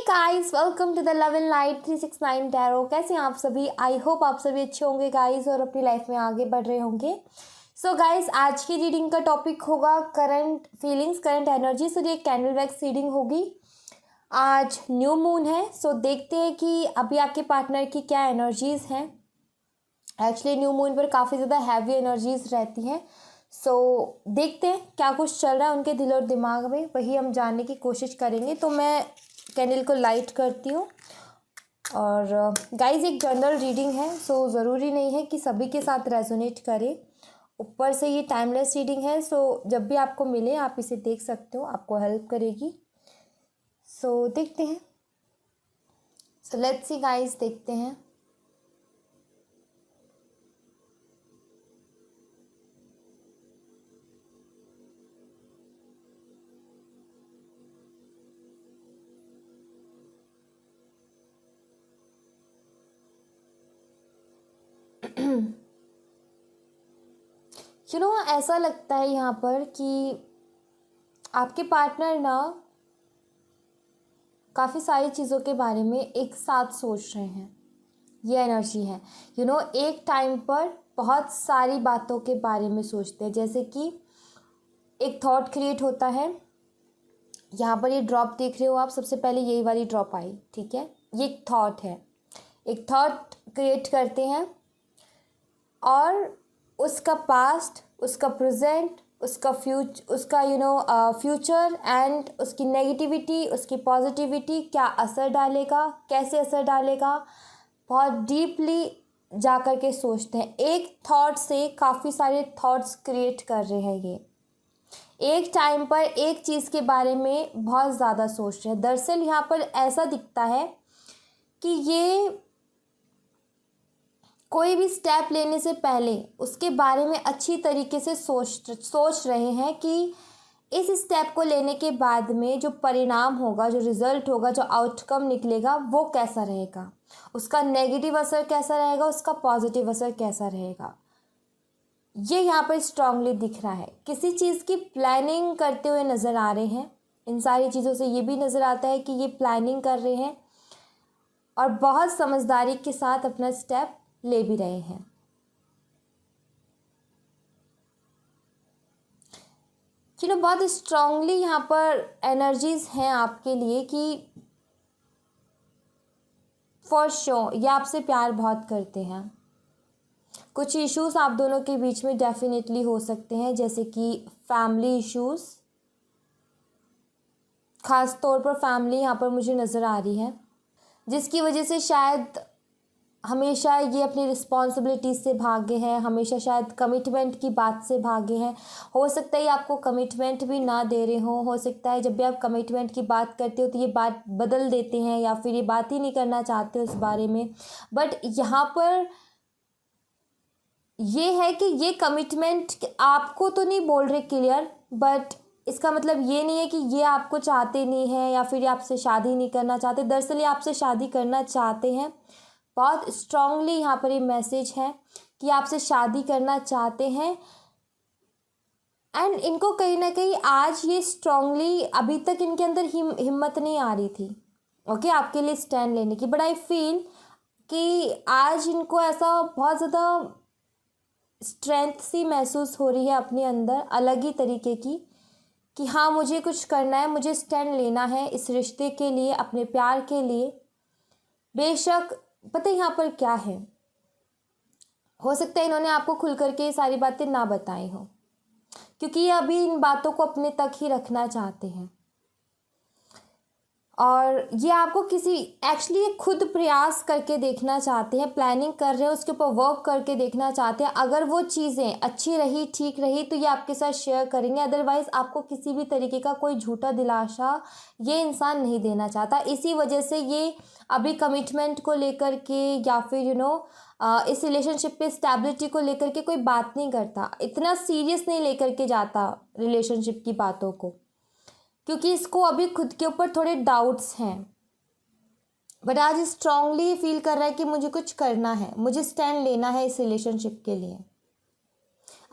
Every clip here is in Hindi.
Guys, welcome to the love and light 369 tarot. कैसे हैं आप सभी? आई होप आप सभी अच्छे होंगे गाइस और अपनी लाइफ में आगे बढ़ रहे होंगे। सो गाइस, आज की रीडिंग का टॉपिक होगा करंट फीलिंग्स, करंट एनर्जी। सो ये कैंडल वैक्स रीडिंग होगी। आज न्यू मून है। सो देखते हैं कि अभी आपके पार्टनर की क्या एनर्जीज हैं। एक्चुअली न्यू मून पर काफ़ी ज़्यादा हैवी एनर्जीज रहती हैं। सो देखते हैं क्या कुछ चल रहा है उनके दिल और दिमाग में, वही हम जानने की कोशिश करेंगे। तो मैं कैंडल को लाइट करती हूँ। और गाइस, एक जनरल रीडिंग है, सो ज़रूरी नहीं है कि सभी के साथ रेजोनेट करे। ऊपर से ये टाइमलेस रीडिंग है, सो जब भी आपको मिले आप इसे देख सकते हो, आपको हेल्प करेगी। सो देखते हैं। सो लेट्स सी गाइस, देखते हैं। ऐसा लगता है यहाँ पर कि आपके पार्टनर ना काफ़ी सारी चीज़ों के बारे में एक साथ सोच रहे हैं। ये एनर्जी है। एक टाइम पर बहुत सारी बातों के बारे में सोचते हैं। जैसे कि एक थॉट क्रिएट होता है। यहाँ पर ये ड्रॉप देख रहे हो आप, सबसे पहले यही वाली ड्रॉप आई, ठीक है। ये एक थॉट है। एक थॉट क्रिएट करते हैं और उसका पास्ट, उसका प्रेजेंट, उसका फ्यूचर एंड उसकी नेगेटिविटी, उसकी पॉजिटिविटी क्या असर डालेगा, कैसे असर डालेगा, बहुत डीपली जा कर के सोचते हैं। एक थॉट से काफ़ी सारे थॉट्स क्रिएट कर रहे हैं। ये एक टाइम पर एक चीज़ के बारे में बहुत ज़्यादा सोच रहे हैं। दरअसल यहाँ पर ऐसा दिखता है कि ये कोई भी स्टेप लेने से पहले उसके बारे में अच्छी तरीके से सोच रहे हैं कि इस स्टेप को लेने के बाद में जो परिणाम होगा, जो रिज़ल्ट होगा, जो आउटकम निकलेगा वो कैसा रहेगा, उसका नेगेटिव असर कैसा रहेगा, उसका पॉजिटिव असर कैसा रहेगा। ये यहाँ पर स्ट्रांगली दिख रहा है। किसी चीज़ की प्लानिंग करते हुए नज़र आ रहे हैं। इन सारी चीज़ों से ये भी नज़र आता है कि ये प्लानिंग कर रहे हैं और बहुत समझदारी के साथ अपना स्टेप ले भी रहे हैं। बहुत स्ट्रांगली यहाँ पर एनर्जीज हैं आपके लिए कि फॉर श्योर ये आपसे प्यार बहुत करते हैं। कुछ इश्यूज आप दोनों के बीच में डेफिनेटली हो सकते हैं, जैसे कि फैमिली इश्यूज। ख़ास तौर पर फैमिली यहाँ पर मुझे नज़र आ रही है, जिसकी वजह से शायद हमेशा ये अपनी रिस्पॉन्सिबिलिटीज़ से भागे हैं, हमेशा शायद कमिटमेंट की बात से भागे हैं। हो सकता है आपको कमिटमेंट भी ना दे रहे हो सकता है जब भी आप कमिटमेंट की बात करते हो तो ये बात बदल देते हैं या फिर ये बात ही नहीं करना चाहते उस बारे में। बट यहाँ पर ये है कि ये कमिटमेंट आपको तो नहीं बोल रहे क्लियर, बट इसका मतलब ये नहीं है कि ये आपको चाहते नहीं हैं या फिर ये आपसे शादी नहीं करना चाहते। दरअसल ये आपसे शादी करना चाहते हैं। बहुत स्ट्रांगली यहाँ पर ये मैसेज है कि आपसे शादी करना चाहते हैं। एंड इनको कहीं ना कहीं आज ये स्ट्रांगली, अभी तक इनके अंदर हिम्मत नहीं आ रही थी ओके आपके लिए स्टैंड लेने की। बट आई फील कि आज इनको ऐसा बहुत ज़्यादा स्ट्रेंथ सी महसूस हो रही है अपने अंदर, अलग ही तरीके की, कि हाँ मुझे कुछ करना है, मुझे स्टैंड लेना है इस रिश्ते के लिए, अपने प्यार के लिए। बेशक पता है यहाँ पर क्या है, हो सकता है इन्होंने आपको खुल करके ये सारी बातें ना बताई हो, क्योंकि ये अभी इन बातों को अपने तक ही रखना चाहते हैं। और ये आपको एक्चुअली खुद प्रयास करके देखना चाहते हैं, प्लानिंग कर रहे हैं, उसके ऊपर वर्क करके देखना चाहते हैं। अगर वो चीज़ें अच्छी रही, ठीक रही तो ये आपके साथ शेयर करेंगे। अदरवाइज़ आपको किसी भी तरीके का कोई झूठा दिलासा ये इंसान नहीं देना चाहता। इसी वजह से ये अभी कमिटमेंट को लेकर के या फिर इस रिलेशनशिप पे स्टेबिलिटी को लेकर के कोई बात नहीं करता, इतना सीरियस नहीं लेकर के जाता रिलेशनशिप की बातों को, क्योंकि इसको अभी खुद के ऊपर थोड़े डाउट्स हैं। बट आज स्ट्रांगली फील कर रहा है कि मुझे कुछ करना है, मुझे स्टैंड लेना है इस रिलेशनशिप के लिए।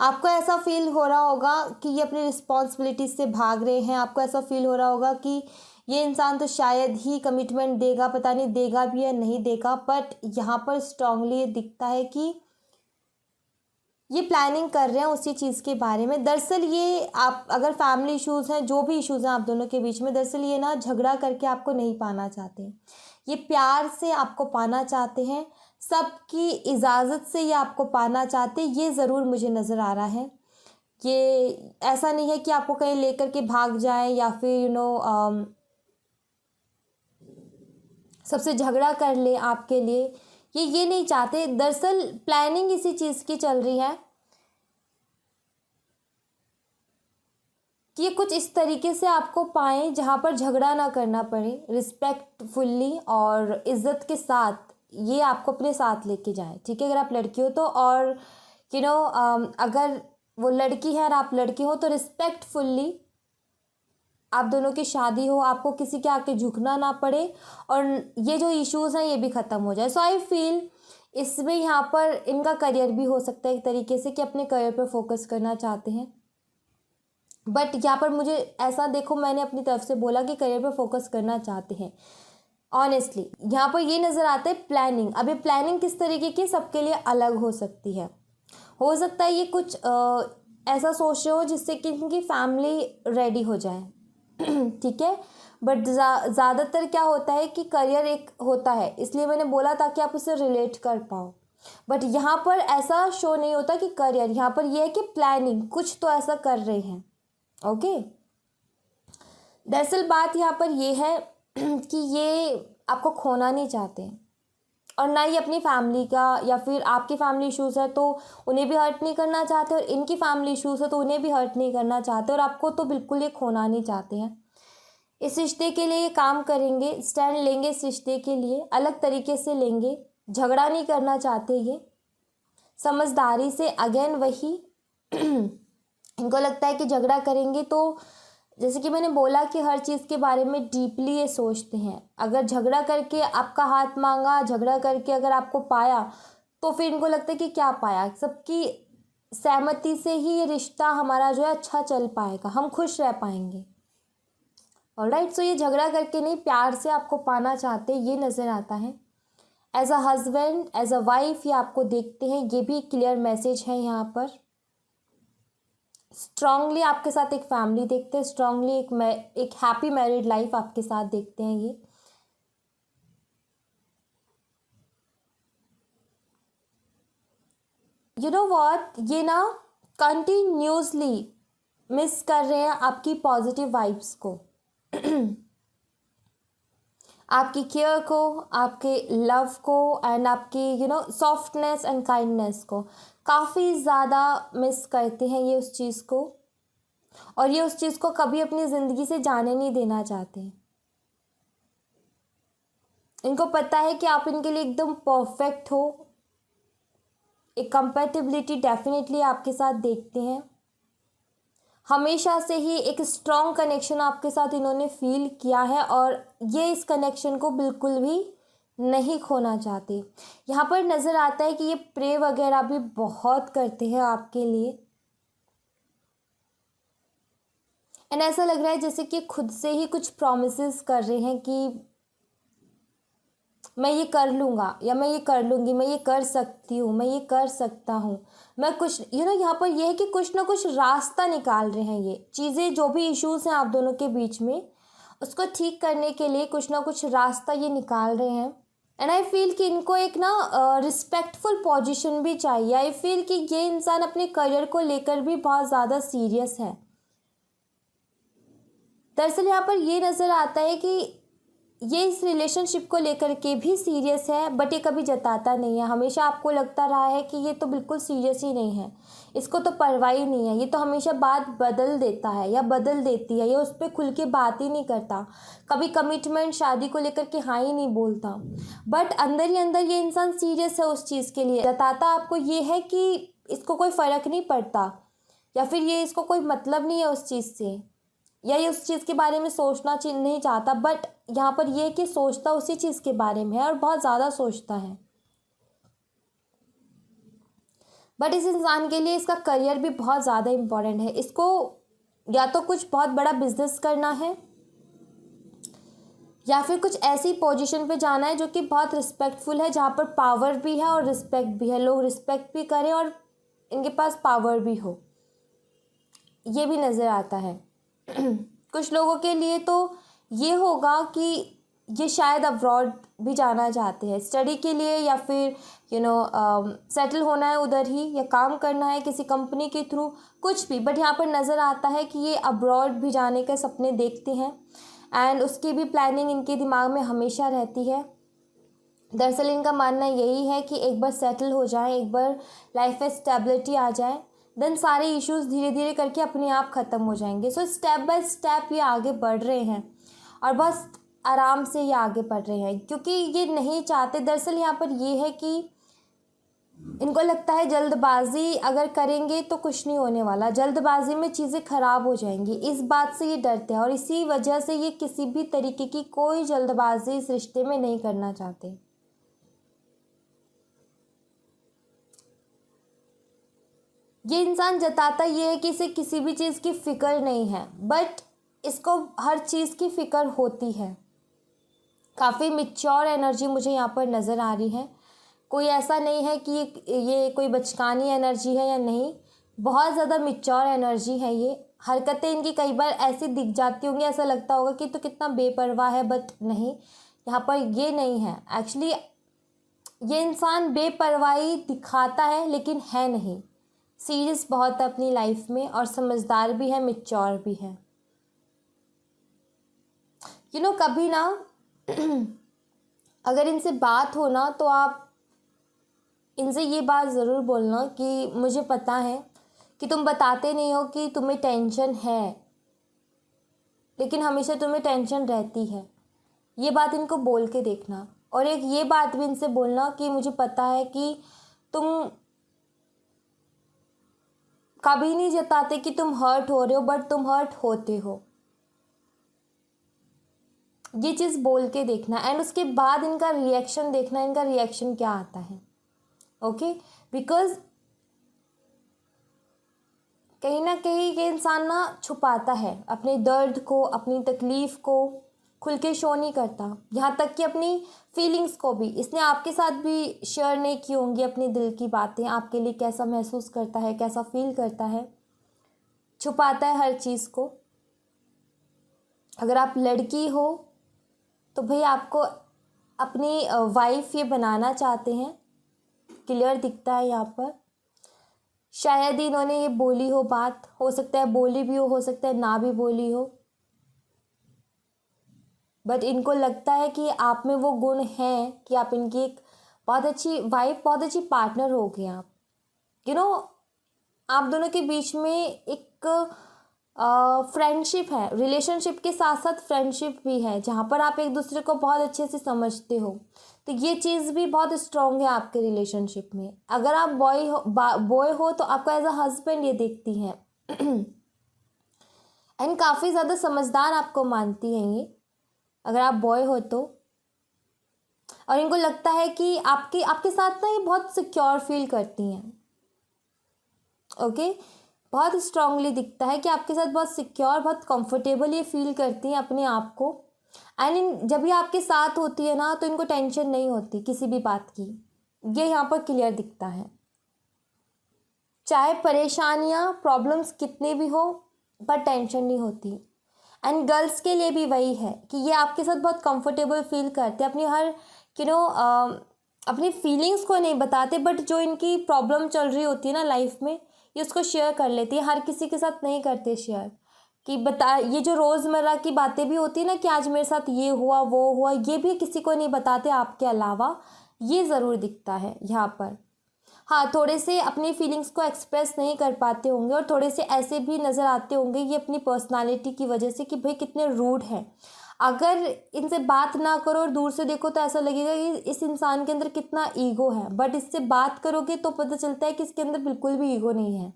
आपको ऐसा फील हो रहा होगा कि ये अपनी रिस्पॉन्सिबिलिटीज से भाग रहे हैं। आपको ऐसा फील हो रहा होगा कि ये इंसान तो शायद ही कमिटमेंट देगा, पता नहीं देगा भी या नहीं देगा, बट यहाँ पर स्ट्रांगली ये दिखता है कि ये प्लानिंग कर रहे हैं उसी चीज़ के बारे में। दरअसल ये आप अगर फैमिली इश्यूज़ हैं, जो भी इश्यूज़ हैं आप दोनों के बीच में, दरअसल ये ना झगड़ा करके आपको नहीं पाना चाहते, ये प्यार से आपको पाना चाहते हैं, सबकी इजाज़त से ये आपको पाना चाहते, ये ज़रूर मुझे नज़र आ रहा है। ये ऐसा नहीं है कि आपको कहीं लेकर के भाग जाए या फिर सबसे झगड़ा कर ले आपके लिए, ये नहीं चाहते। दरअसल प्लानिंग इसी चीज़ की चल रही है कि ये कुछ इस तरीके से आपको पाएं जहाँ पर झगड़ा ना करना पड़े, रिस्पेक्टफुल्ली और इज़्ज़त के साथ ये आपको अपने साथ लेके जाएं, ठीक है, अगर आप लड़की हो तो। और अगर वो लड़की है और आप लड़के हो तो रिस्पेक्टफुल्ली आप दोनों की शादी हो, आपको किसी के आके झुकना ना पड़े और ये जो इश्यूज़ हैं ये भी ख़त्म हो जाए। सो आई फील इसमें यहाँ पर इनका करियर भी हो सकता है एक तरीके से कि अपने करियर पर फोकस करना चाहते हैं, बट यहाँ पर मुझे ऐसा देखो, मैंने अपनी तरफ से बोला कि करियर पर फोकस करना चाहते हैं। ऑनेस्टली यहाँ पर ये नज़र आता है प्लानिंग। अब ये प्लानिंग किस तरीके की सबके लिए अलग हो सकती है। हो सकता है ये कुछ ऐसा सोच रहे हो जिससे कि इनकी फैमिली रेडी हो जाए ठीक है, बट ज़्यादातर क्या होता है कि करियर एक होता है, इसलिए मैंने बोला ताकि आप उससे रिलेट कर पाओ। बट यहाँ पर ऐसा शो नहीं होता कि करियर, यहाँ पर यह है कि प्लानिंग कुछ तो ऐसा कर रहे हैं। ओके, दरअसल बात यहाँ पर यह है कि ये आपको खोना नहीं चाहते और ना ही अपनी फैमिली का, या फिर आपकी फैमिली इश्यूज़ है तो उन्हें भी हर्ट नहीं करना चाहते और इनकी फैमिली इश्यूज़ है तो उन्हें भी हर्ट नहीं करना चाहते और आपको तो बिल्कुल ये खोना नहीं चाहते हैं। इस रिश्ते के लिए ये काम करेंगे, स्टैंड लेंगे, इस रिश्ते के लिए अलग तरीके से लेंगे, झगड़ा नहीं करना चाहते, ये समझदारी से। अगेन वही इनको लगता है कि झगड़ा करेंगे तो, जैसे कि मैंने बोला कि हर चीज़ के बारे में डीपली ये सोचते हैं। अगर झगड़ा करके आपका हाथ मांगा, झगड़ा करके अगर आपको पाया तो फिर इनको लगता है कि क्या पाया, सबकी सहमति से ही ये रिश्ता हमारा जो है अच्छा चल पाएगा, हम खुश रह पाएंगे। ऑलराइट, सो ये झगड़ा करके नहीं, प्यार से आपको पाना चाहते, ये नज़र आता है। As a husband, as a wife ये आपको देखते हैं, ये भी क्लियर मैसेज है यहाँ पर। स्ट्रांगली आपके साथ एक फैमिली देखते हैं, स्ट्रांगली एक हैप्पी मैरिड लाइफ आपके साथ देखते हैं ये। यू नो व्हाट, ये ना कंटिन्यूसली मिस कर रहे हैं आपकी पॉजिटिव वाइब्स को आपकी केयर को, आपके लव को एंड आपकी सॉफ्टनेस एंड काइंडनेस को काफ़ी ज़्यादा मिस करते हैं ये उस चीज़ को, और ये उस चीज़ को कभी अपनी ज़िंदगी से जाने नहीं देना चाहते। इनको पता है कि आप इनके लिए एकदम परफेक्ट हो, एक कंपैटिबिलिटी डेफिनेटली आपके साथ देखते हैं। हमेशा से ही एक स्ट्रॉन्ग कनेक्शन आपके साथ इन्होंने फील किया है और ये इस कनेक्शन को बिल्कुल भी नहीं खोना चाहते। यहाँ पर नज़र आता है कि ये प्रे वगैरह भी बहुत करते हैं आपके लिए, एंड ऐसा लग रहा है जैसे कि खुद से ही कुछ प्रॉमिसेस कर रहे हैं कि मैं ये कर लूँगा या मैं ये कर लूँगी, मैं ये कर सकती हूँ, मैं ये कर सकता हूँ, मैं कुछ यहाँ पर ये है कि कुछ ना कुछ रास्ता निकाल रहे हैं। ये चीज़ें जो भी इश्यूज़ हैं आप दोनों के बीच में, उसको ठीक करने के लिए कुछ ना कुछ रास्ता ये निकाल रहे हैं। एंड आई फील कि इनको एक ना रिस्पेक्टफुल पोजीशन भी चाहिए। आई फील कि ये इंसान अपने करियर को लेकर भी बहुत ज़्यादा सीरियस है। दरअसल यहाँ पर ये नज़र आता है कि ये इस रिलेशनशिप को लेकर के भी सीरियस है, बट ये कभी जताता नहीं है। हमेशा आपको लगता रहा है कि ये तो बिल्कुल सीरियस ही नहीं है, इसको तो परवाह ही नहीं है, ये तो हमेशा बात बदल देता है या बदल देती है, ये उस पर खुल के बात ही नहीं करता, कभी कमिटमेंट शादी को लेकर के हाँ ही नहीं बोलता। बट अंदर ही अंदर ये इंसान सीरियस है उस चीज़ के लिए। जताता आपको ये है कि इसको कोई फ़र्क नहीं पड़ता, या फिर ये इसको कोई मतलब नहीं है उस चीज़ से, या ये उस चीज़ के बारे में सोचना नहीं चाहता। बट यहाँ पर ये कि सोचता उसी चीज़ के बारे में है और बहुत ज़्यादा सोचता है। बट इस इंसान के लिए इसका करियर भी बहुत ज़्यादा इम्पोर्टेंट है। इसको या तो कुछ बहुत बड़ा बिजनेस करना है, या फिर कुछ ऐसी पोजीशन पे जाना है जो कि बहुत रिस्पेक्टफुल है, जहाँ पर पावर भी है और रिस्पेक्ट भी है, लोग रिस्पेक्ट भी करें और इनके पास पावर भी हो, ये भी नज़र आता है। कुछ लोगों के लिए तो ये होगा कि ये शायद अब्रॉड भी जाना चाहते हैं स्टडी के लिए, या फिर सेटल होना है उधर ही, या काम करना है किसी कंपनी के थ्रू, कुछ भी। बट यहाँ पर नज़र आता है कि ये अब्रॉड भी जाने के सपने देखते हैं एंड उसकी भी प्लानिंग इनके दिमाग में हमेशा रहती है। दरअसल इनका मानना यही है कि एक बार सेटल हो जाए, एक बार लाइफ में स्टेबिलिटी आ जाए, देन सारे इश्यूज धीरे धीरे करके अपने आप ख़त्म हो जाएंगे। सो स्टेप बाय स्टेप ये आगे बढ़ रहे हैं और बस आराम से ये आगे बढ़ रहे हैं, क्योंकि ये नहीं चाहते। दरअसल यहाँ पर ये है कि इनको लगता है जल्दबाजी अगर करेंगे तो कुछ नहीं होने वाला, जल्दबाजी में चीज़ें ख़राब हो जाएंगी, इस बात से ये डरते हैं और इसी वजह से ये किसी भी तरीके की कोई जल्दबाजी इस रिश्ते में नहीं करना चाहते। ये इंसान जताता ये है कि इसे किसी भी चीज़ की फ़िक्र नहीं है, बट इसको हर चीज़ की फ़िक्र होती है। काफ़ी मैच्योर एनर्जी मुझे यहाँ पर नज़र आ रही है। कोई ऐसा नहीं है कि ये कोई बचकानी एनर्जी है या नहीं, बहुत ज़्यादा मैच्योर एनर्जी है ये। हरकतें इनकी कई बार ऐसी दिख जाती होंगी, ऐसा लगता होगा कि तो कितना बेपरवाह है, बट नहीं, यहाँ पर ये नहीं है। एक्चुअली ये इंसान बेपरवाही दिखाता है लेकिन है नहीं, सीरियस बहुत है अपनी लाइफ में और समझदार भी है, मैच्योर भी है। कभी ना अगर इनसे बात हो ना तो आप इनसे ये बात ज़रूर बोलना कि मुझे पता है कि तुम बताते नहीं हो कि तुम्हें टेंशन है, लेकिन हमेशा तुम्हें टेंशन रहती है। ये बात इनको बोल के देखना। और एक ये बात भी इनसे बोलना कि मुझे पता है कि तुम कभी नहीं जताते कि तुम हर्ट हो रहे हो, बट तुम हर्ट होते हो। ये चीज़ बोल के देखना एंड उसके बाद इनका रिएक्शन देखना, इनका रिएक्शन क्या आता है। ओके, बिकॉज कहीं ना कहीं ये इंसान ना छुपाता है अपने दर्द को, अपनी तकलीफ़ को, खुल के शो नहीं करता। यहाँ तक कि अपनी फीलिंग्स को भी इसने आपके साथ भी शेयर नहीं की होंगी, अपने दिल की बातें, आपके लिए कैसा महसूस करता है, कैसा फील करता है, छुपाता है हर चीज़ को। अगर आप लड़की हो तो भाई आपको अपनी वाइफ ये बनाना चाहते हैं, क्लियर दिखता है यहाँ पर। शायद ही इन्होंने ये बोली हो बात, हो सकता है बोली भी हो सकता है ना भी बोली हो, बट इनको लगता है कि आप में वो गुण हैं कि आप इनकी एक बहुत अच्छी वाइफ, बहुत अच्छी पार्टनर हो गए आप। आप दोनों के बीच में एक फ्रेंडशिप है, रिलेशनशिप के साथ साथ फ्रेंडशिप भी है, जहाँ पर आप एक दूसरे को बहुत अच्छे से समझते हो। तो ये चीज़ भी बहुत स्ट्रॉन्ग है आपके रिलेशनशिप में। अगर आप बॉय हो तो आपको एज अ हस्बैंड ये देखती हैं एंड काफ़ी ज़्यादा समझदार आपको मानती हैं ये, अगर आप बॉय हो तो। और इनको लगता है कि आपके साथ ना ये बहुत सिक्योर फील करती हैं। ओके, बहुत स्ट्रांगली दिखता है कि आपके साथ बहुत सिक्योर, बहुत कंफर्टेबल ये फील करती हैं अपने आप को। एंड जब ये आपके साथ होती है ना तो इनको टेंशन नहीं होती किसी भी बात की, ये यहाँ पर क्लियर दिखता है। चाहे परेशानियाँ, प्रॉब्लम्स कितनी भी हो, पर टेंशन नहीं होती। एंड गर्ल्स के लिए भी वही है कि ये आपके साथ बहुत कंफर्टेबल फील करते हैं, अपनी हर अपनी फीलिंग्स को नहीं बताते, बट जो इनकी प्रॉब्लम चल रही होती है ना लाइफ में, ये उसको शेयर कर लेती है। हर किसी के साथ नहीं करते शेयर कि ये जो रोज़मर्रा की बातें भी होती है ना कि आज मेरे साथ ये हुआ वो हुआ, ये भी किसी को नहीं बताते आपके अलावा, ये ज़रूर दिखता है यहाँ पर। हाँ, थोड़े से अपनी फीलिंग्स को एक्सप्रेस नहीं कर पाते होंगे और थोड़े से ऐसे भी नज़र आते होंगे ये अपनी पर्सनालिटी की वजह से कि भाई कितने रूड हैं। अगर इनसे बात ना करो और दूर से देखो तो ऐसा लगेगा कि इस इंसान के अंदर कितना ईगो है, बट इससे बात करोगे तो पता चलता है कि इसके अंदर बिल्कुल भी ईगो नहीं है।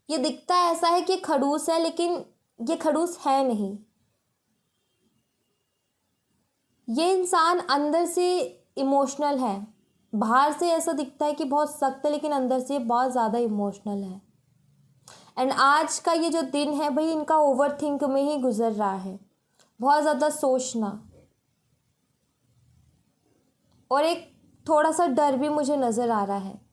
ये दिखता ऐसा है कि खड़ूस है, लेकिन ये खड़ूस है नहीं। ये इंसान अंदर से इमोशनल है, बाहर से ऐसा दिखता है कि बहुत सख्त है, लेकिन अंदर से बहुत ज़्यादा इमोशनल है। एंड आज का ये जो दिन है भाई इनका ओवर थिंक में ही गुजर रहा है। बहुत ज़्यादा सोचना, और एक थोड़ा सा डर भी मुझे नज़र आ रहा है।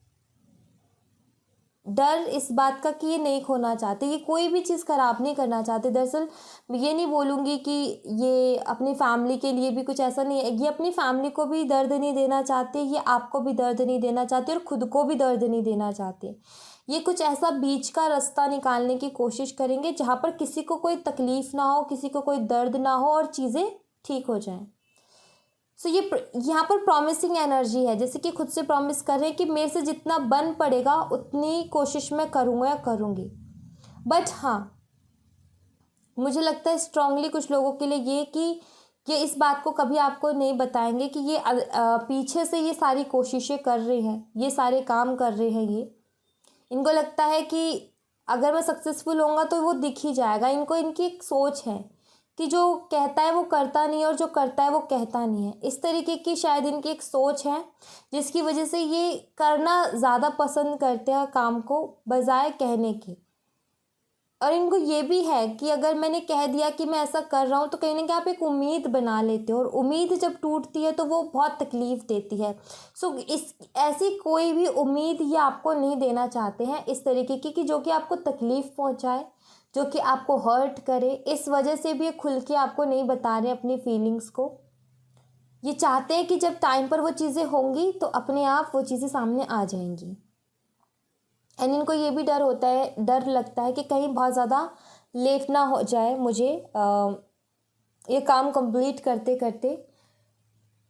डर इस बात का कि ये नहीं खोना चाहते, ये कोई भी चीज़ ख़राब नहीं करना चाहते। दरअसल ये नहीं बोलूँगी कि ये अपनी फैमिली के लिए भी कुछ ऐसा नहीं है, ये अपनी फैमिली को भी दर्द नहीं देना चाहते, ये आपको भी दर्द नहीं देना चाहते, और ख़ुद को भी दर्द नहीं देना चाहते। ये कुछ ऐसा बीच का रास्ता निकालने की कोशिश करेंगे जहाँ पर किसी को कोई तकलीफ़ ना हो, किसी को कोई दर्द ना हो, और चीज़ें ठीक हो जाएं। सो ये यहाँ पर प्रॉमिसिंग एनर्जी है, जैसे कि खुद से प्रॉमिस कर रहे हैं कि मेरे से जितना बन पड़ेगा उतनी कोशिश मैं करूँगा या करूँगी। बट हाँ, मुझे लगता है स्ट्रांगली कुछ लोगों के लिए ये इस बात को कभी आपको नहीं बताएंगे कि ये पीछे से ये सारी कोशिशें कर रहे हैं, ये सारे काम कर रहे हैं। ये इनको लगता है कि अगर मैं सक्सेसफुल होऊंगा तो वो दिख ही जाएगा। इनको इनकी एक सोच है कि जो कहता है वो करता नहीं है, और जो करता है वो कहता नहीं है। इस तरीके की शायद इनकी एक सोच है, जिसकी वजह से ये करना ज़्यादा पसंद करते हैं काम को बजाय कहने के। और इनको ये भी है कि अगर मैंने कह दिया कि मैं ऐसा कर रहा हूँ, तो कहीं ना कहीं आप एक उम्मीद बना लेते हो, और उम्मीद जब टूटती है तो वो बहुत तकलीफ़ देती है। सो इस ऐसी कोई भी उम्मीद ये आपको नहीं देना चाहते हैं इस तरीके की कि जो कि आपको तकलीफ़ पहुँचाए, जो कि आपको हर्ट करे। इस वजह से भी ये खुल के आपको नहीं बता रहे अपनी फीलिंग्स को। ये चाहते हैं कि जब टाइम पर वो चीज़ें होंगी तो अपने आप वो चीज़ें सामने आ जाएंगी। एंड इनको ये भी डर लगता है कि कहीं बहुत ज़्यादा लेट ना हो जाए मुझे ये काम कंप्लीट करते करते।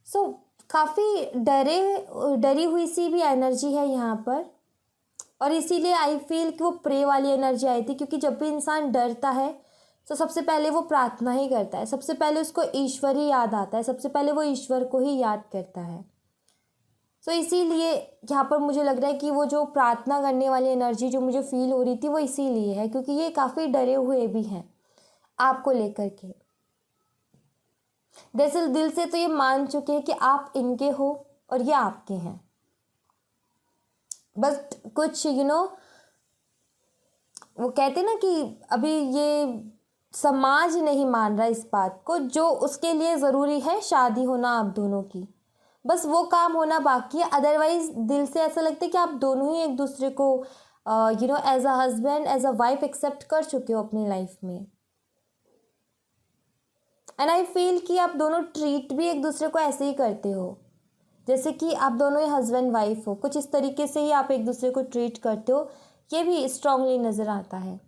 सो काफ़ी डरी हुई सी भी एनर्जी है यहाँ पर, और इसीलिए आई फील कि वो प्रे वाली एनर्जी आई थी, क्योंकि जब भी इंसान डरता है तो सबसे पहले वो प्रार्थना ही करता है, सबसे पहले उसको ईश्वर ही याद आता है, सबसे पहले वो ईश्वर को ही याद करता है। सो इसीलिए यहाँ पर मुझे लग रहा है कि वो जो प्रार्थना करने वाली एनर्जी जो मुझे फील हो रही थी वो इसीलिए है, क्योंकि ये काफ़ी डरे हुए भी हैं आपको लेकर के। दरअसल दिल से तो ये मान चुके हैं कि आप इनके हो और ये आपके हैं, बस कुछ वो कहते हैं ना कि अभी ये समाज नहीं मान रहा इस बात को, जो उसके लिए ज़रूरी है शादी होना आप दोनों की, बस वो काम होना बाकी है। अदरवाइज दिल से ऐसा लगता है कि आप दोनों ही एक दूसरे को as a husband as a wife accept कर चुके हो अपनी लाइफ में। एंड आई फील कि आप दोनों ट्रीट भी एक दूसरे को ऐसे ही करते हो, जैसे कि आप दोनों ही हस्बैंड वाइफ हो, कुछ इस तरीके से ही आप एक दूसरे को ट्रीट करते हो। ये भी स्ट्रांगली नज़र आता है।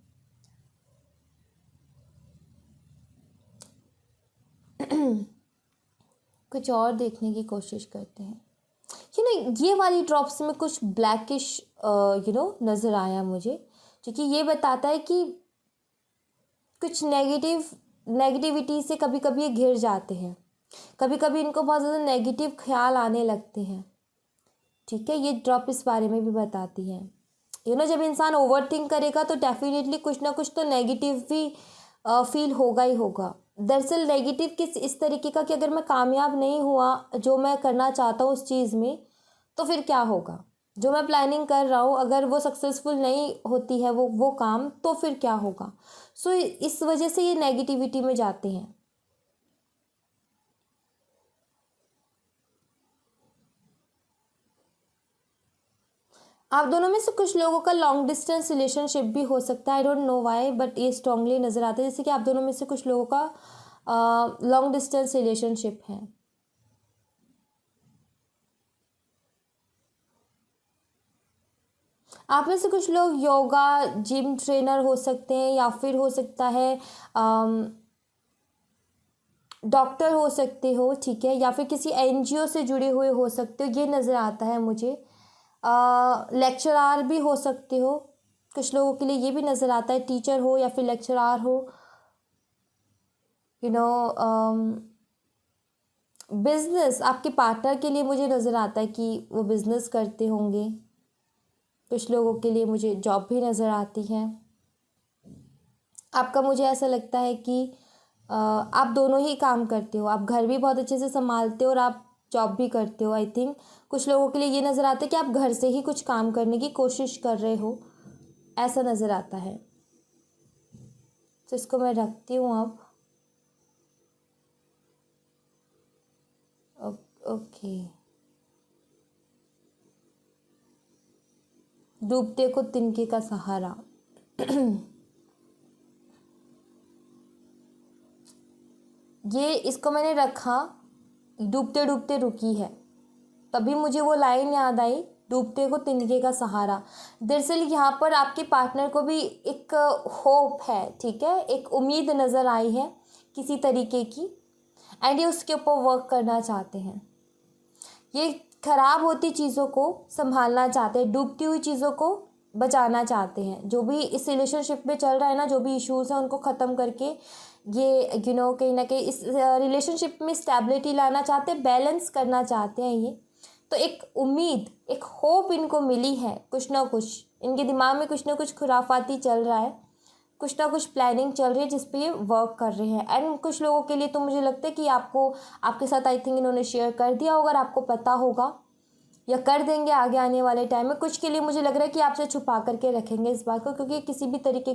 कुछ और देखने की कोशिश करते हैं। ये वाली ड्रॉप्स में कुछ ब्लैकिश नज़र आया मुझे, क्योंकि ये बताता है कि कुछ नेगेटिविटी से कभी कभी ये घिर जाते हैं, कभी कभी इनको बहुत ज़्यादा नेगेटिव ख्याल आने लगते हैं। ठीक है, ये ड्रॉप इस बारे में भी बताती है। जब इंसान ओवर थिंक करेगा तो डेफिनेटली कुछ ना कुछ तो नेगेटिव भी फील होगा ही होगा। दरअसल नेगेटिव किस इस तरीके का कि अगर मैं कामयाब नहीं हुआ जो मैं करना चाहता हूँ उस चीज़ में, तो फिर क्या होगा। जो मैं प्लानिंग कर रहा हूँ अगर वो सक्सेसफुल नहीं होती है वो काम, तो फिर क्या होगा। सो इस वजह से ये नेगेटिविटी में जाते हैं। आप दोनों में से कुछ लोगों का लॉन्ग डिस्टेंस रिलेशनशिप भी हो सकता है। I don't know why, but ये स्ट्रांगली नज़र आता है जैसे कि आप दोनों में से कुछ लोगों का लॉन्ग डिस्टेंस रिलेशनशिप है। आप में से कुछ लोग योगा जिम ट्रेनर हो सकते हैं, या फिर हो सकता है डॉक्टर हो सकते हो, ठीक है, या फिर किसी एनजीओ से जुड़े हुए हो सकते हो, ये नज़र आता है मुझे। लेक्चरार भी हो सकते हो, कुछ लोगों के लिए ये भी नज़र आता है, टीचर हो या फिर लेक्चरार हो। बिजनेस आपके पार्टनर के लिए मुझे नज़र आता है कि वो बिज़नेस करते होंगे। कुछ लोगों के लिए मुझे जॉब भी नज़र आती है। आपका मुझे ऐसा लगता है कि आप दोनों ही काम करते हो, आप घर भी बहुत अच्छे से संभालते हो और आप जॉब भी करते हो। आई थिंक कुछ लोगों के लिए ये नज़र आता है कि आप घर से ही कुछ काम करने की कोशिश कर रहे हो, ऐसा नज़र आता है। तो इसको मैं रखती हूँ अब। ओके, डूबते को तिनके का सहारा। ये इसको मैंने रखा, डूबते डूबते रुकी है, तभी मुझे वो लाइन याद आई, डूबते को तिनके का सहारा। दरअसल यहाँ पर आपके पार्टनर को भी एक होप है, ठीक है, एक उम्मीद नज़र आई है किसी तरीके की, एंड ये उसके ऊपर वर्क करना चाहते हैं। ये ख़राब होती चीज़ों को संभालना चाहते हैं, डूबती हुई चीज़ों को बचाना चाहते हैं। जो भी इस रिलेशनशिप में चल रहा है ना, जो भी इश्यूज़ हैं उनको ख़त्म करके ये कहीं ना कहीं इस रिलेशनशिप में स्टेबिलिटी लाना चाहते हैं, बैलेंस करना चाहते हैं ये। तो एक उम्मीद, एक होप इनको मिली है, कुछ ना कुछ इनके दिमाग में कुछ ना कुछ खुराफाती चल रहा है, कुछ ना कुछ प्लानिंग चल रही है जिस पे ये वर्क कर रहे हैं। एंड कुछ लोगों के लिए तो मुझे लगता है कि आपको, आपके साथ आई थिंक इन्होंने शेयर कर दिया होगा, और आपको पता होगा या कर देंगे आगे आने वाले टाइम में। कुछ के लिए मुझे लग रहा है कि आपसे छुपा करके रखेंगे इस बात को, क्योंकि किसी भी तरीके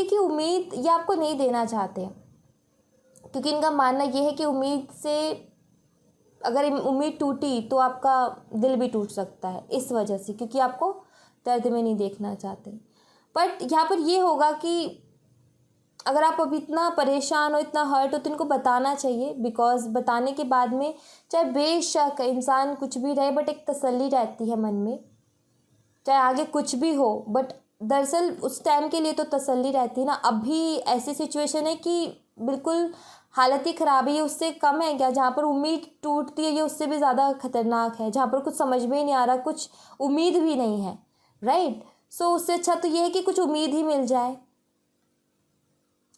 की उम्मीद ये आपको नहीं देना चाहते, क्योंकि इनका मानना ये है कि उम्मीद से, अगर उम्मीद टूटी तो आपका दिल भी टूट सकता है इस वजह से, क्योंकि आपको दर्द में नहीं देखना चाहते। बट यहाँ पर ये होगा कि अगर आप अभी इतना परेशान हो, इतना हर्ट हो, तो इनको बताना चाहिए, बिकॉज बताने के बाद में चाहे बेशक इंसान कुछ भी रहे, बट एक तसल्ली रहती है मन में, चाहे आगे कुछ भी हो, बट दरअसल उस टाइम के लिए तो तसल्ली रहती है ना। अभी ऐसी सिचुएशन है कि बिल्कुल हालत ही ख़राब है, ये उससे कम है क्या? जहाँ पर उम्मीद टूटती है ये उससे भी ज़्यादा खतरनाक है, जहाँ पर कुछ समझ में ही नहीं आ रहा, कुछ उम्मीद भी नहीं है, राइट। सो उससे अच्छा तो ये है कि कुछ उम्मीद ही मिल जाए।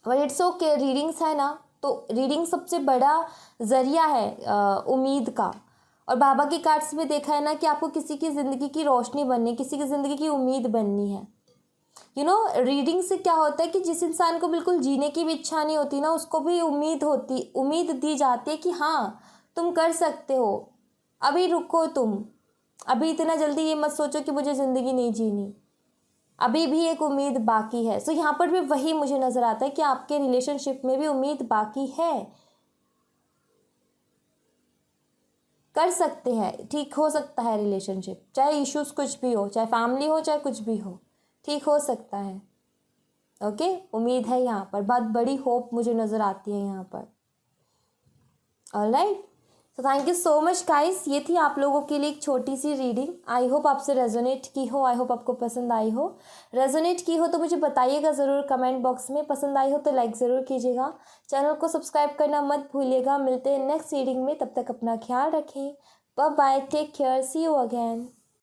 बट इट्स ओके, रीडिंग्स है ना, तो रीडिंग सबसे बड़ा ज़रिया है उम्मीद का। और बाबा की कार्ड्स में देखा है ना कि आपको किसी की ज़िंदगी की रोशनी बननी, किसी की ज़िंदगी की उम्मीद बननी है। रीडिंग से क्या होता है कि जिस इंसान को बिल्कुल जीने की भी इच्छा नहीं होती ना, उसको भी उम्मीद दी जाती है कि हाँ तुम कर सकते हो, अभी रुको, तुम अभी इतना जल्दी ये मत सोचो कि मुझे ज़िंदगी नहीं जीनी, अभी भी एक उम्मीद बाकी है। सो यहाँ पर भी वही मुझे नज़र आता है कि आपके रिलेशनशिप में भी उम्मीद बाकी है, कर सकते हैं, ठीक हो सकता है रिलेशनशिप, चाहे इश्यूज़ कुछ भी हो, चाहे फैमिली हो, चाहे कुछ भी हो, ठीक हो सकता है। ओके, उम्मीद है यहाँ पर, बहुत बड़ी होप मुझे नज़र आती है यहाँ पर। ऑलराइट, तो thank you so much guys, ये थी आप लोगों के लिए एक छोटी सी रीडिंग। आई होप आपसे रेजोनेट की हो, आई होप आपको पसंद आई हो। रेजोनेट की हो तो मुझे बताइएगा ज़रूर कमेंट बॉक्स में, पसंद आई हो तो लाइक ज़रूर कीजिएगा, चैनल को सब्सक्राइब करना मत भूलिएगा। मिलते हैं नेक्स्ट रीडिंग में, तब तक अपना ख्याल रखें, bye bye, take care, see you again.